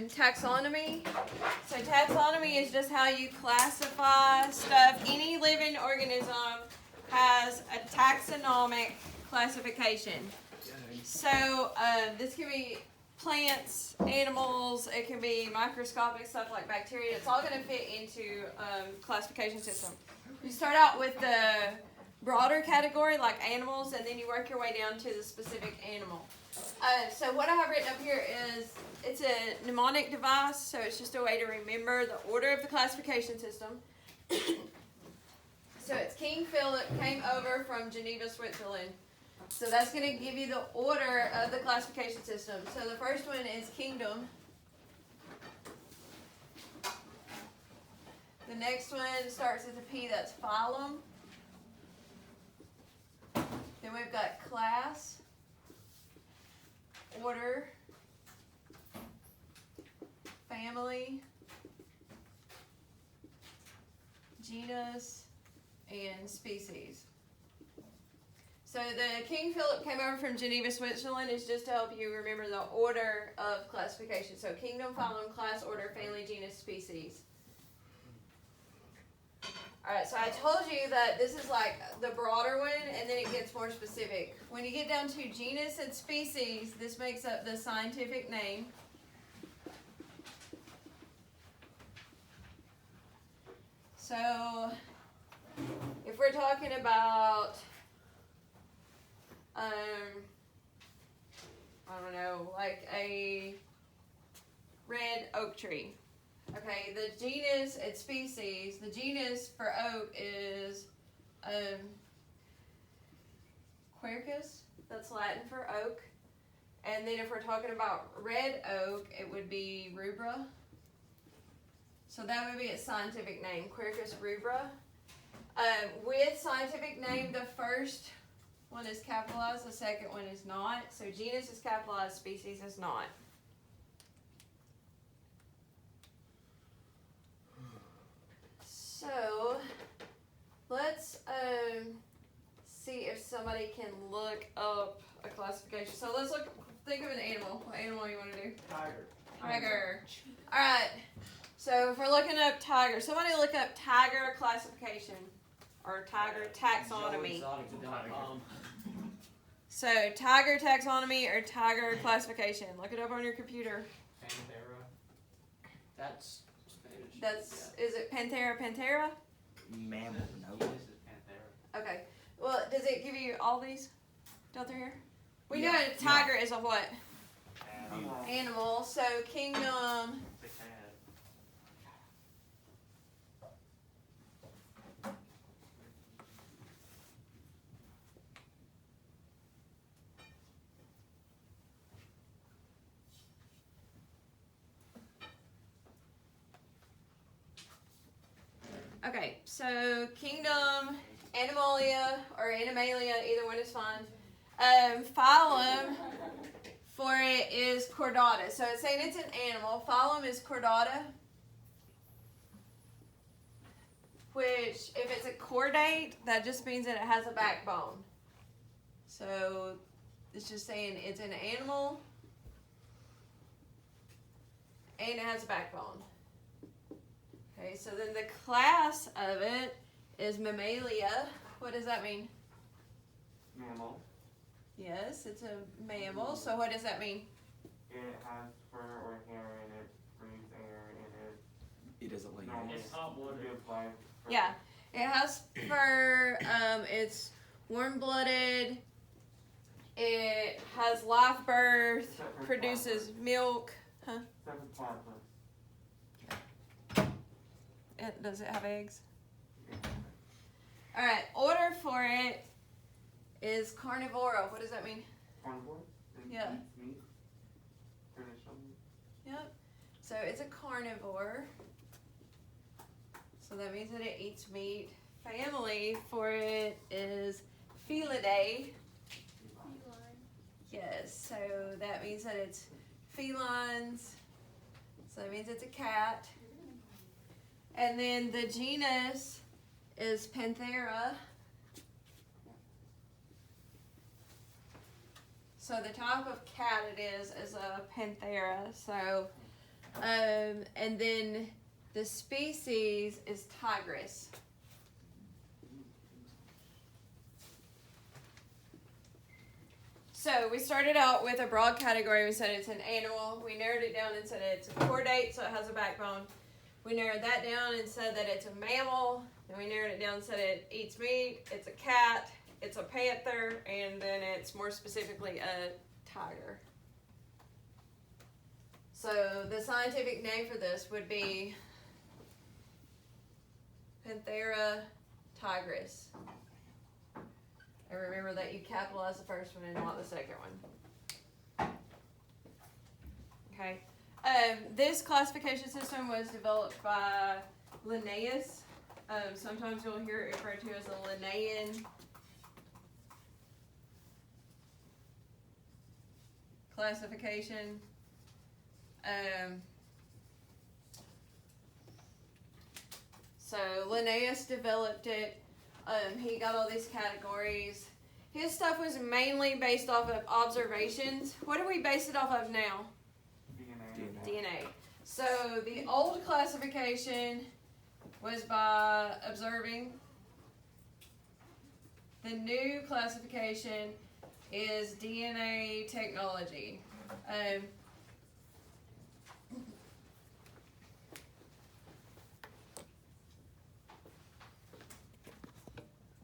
taxonomy. So taxonomy is just how you classify stuff. Any living organism has a taxonomic classification. So this can be plants, animals, it can be microscopic stuff like bacteria. It's all going to fit into classification system. You start out with the broader category like animals, and then you work your way down to the specific animal. So what I have written up here is, it's a mnemonic device, so it's just a way to remember the order of the classification system. So it's King Philip came over from Geneva, Switzerland. So that's going to give you the order of the classification system. So the first one is kingdom. The next one starts with a P, that's phylum. Then we've got class, order, family, genus, and species. So the King Philip came over from Geneva, Switzerland is just to help you remember the order of classification. So kingdom, phylum, class, order, family, genus, species. Alright, so I told you that this is like the broader one, and then it gets more specific. When you get down to genus and species, this makes up the scientific name. So if we're talking about I don't know, like a red oak tree. Okay, the genus and species, the genus for oak is Quercus, that's Latin for oak. And then if we're talking about red oak, it would be rubra. So that would be its scientific name, Quercus rubra. With scientific name, the first one is capitalized, the second one is not. So genus is capitalized, species is not. So let's see if somebody can look up a classification. So let's think of an animal. What animal you want to do? Tiger. Tiger. All right. So if we're looking up tiger, somebody look up tiger classification or tiger taxonomy. So tiger taxonomy or tiger classification. Look it up on your computer. Panthera. That's Spanish. Is it Panthera? Mammal, no. This is Panthera. Okay. Well, does it give you all these down through here? We know Yeah. a tiger is a what? Animal. Animal. So kingdom. The cat. Okay, so kingdom, Animalia or Animalia, either one is fine. Phylum for it is Chordata. So it's saying it's an animal. Phylum is Chordata, which if it's a chordate, that just means that it has a backbone. So it's just saying it's an animal and it has a backbone. Okay, so then the class of it is Mammalia. What does that mean? Mammal. Yes, it's a mammal. So what does that mean? It has fur or hair in it, breathes air in it. It doesn't like Normally It's hot would blooded. be applied for Yeah, it has fur. It's warm-blooded. It has live birth. Except for Produces milk. Huh? Except for platypus. Does it have eggs? All right. Order for it is Carnivora. What does that mean? Carnivore. It Yeah. eats meat. Traditional meat. Yep. So it's a carnivore. So that means that it eats meat. Family for it is Felidae. Yes. So that means that it's felines. So that means it's a cat. And then the genus is Panthera. So the type of cat it is a Panthera. So And then the species is tigress. So we started out with a broad category. We said it's an animal. We narrowed it down and said it's a chordate, so it has a backbone. We narrowed that down and said that it's a mammal. Then we narrowed it down and said it eats meat. It's a cat. It's a panther. And then it's more specifically a tiger. So the scientific name for this would be Panthera tigris. And remember that you capitalize the first one and not the second one. Okay. This classification system was developed by Linnaeus. Sometimes you'll hear it referred to as a Linnaean classification. So Linnaeus developed it. He got all these categories. His stuff was mainly based off of observations. What do we base it off of now? DNA. So the old classification was by observing. The new classification is DNA technology.